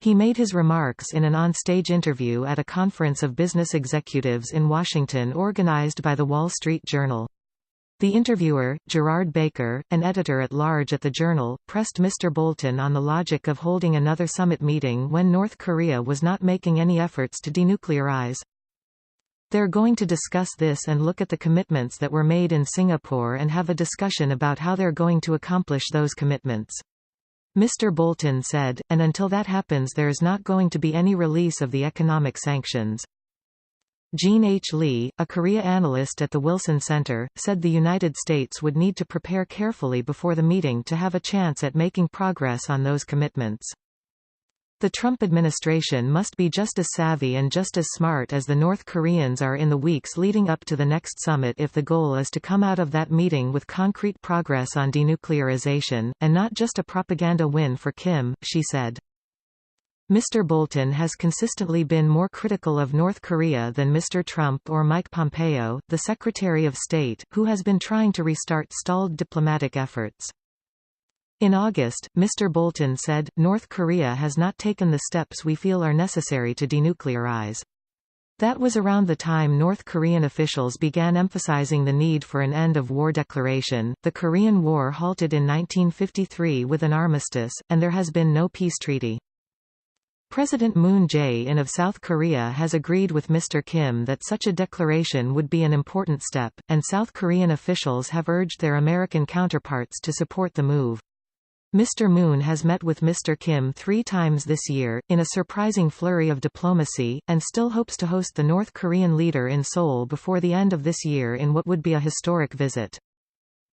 He made his remarks in an on-stage interview at a conference of business executives in Washington organized by The Wall Street Journal. The interviewer, Gerard Baker, an editor-at-large at the Journal, pressed Mr. Bolton on the logic of holding another summit meeting when North Korea was not making any efforts to denuclearize. They're going to discuss this and look at the commitments that were made in Singapore and have a discussion about how they're going to accomplish those commitments. Mr. Bolton said, and until that happens there's not going to be any release of the economic sanctions. Jean H. Lee, a Korea analyst at the Wilson Center, said the United States would need to prepare carefully before the meeting to have a chance at making progress on those commitments. The Trump administration must be just as savvy and just as smart as the North Koreans are in the weeks leading up to the next summit if the goal is to come out of that meeting with concrete progress on denuclearization, and not just a propaganda win for Kim, she said. Mr. Bolton has consistently been more critical of North Korea than Mr. Trump or Mike Pompeo, the Secretary of State, who has been trying to restart stalled diplomatic efforts. In August, Mr. Bolton said, "North Korea has not taken the steps we feel are necessary to denuclearize." That was around the time North Korean officials began emphasizing the need for an end-of-war declaration. The Korean War halted in 1953 with an armistice, and there has been no peace treaty. President Moon Jae-in of South Korea has agreed with Mr. Kim that such a declaration would be an important step, and South Korean officials have urged their American counterparts to support the move. Mr. Moon has met with Mr. Kim 3 times this year, in a surprising flurry of diplomacy, and still hopes to host the North Korean leader in Seoul before the end of this year in what would be a historic visit.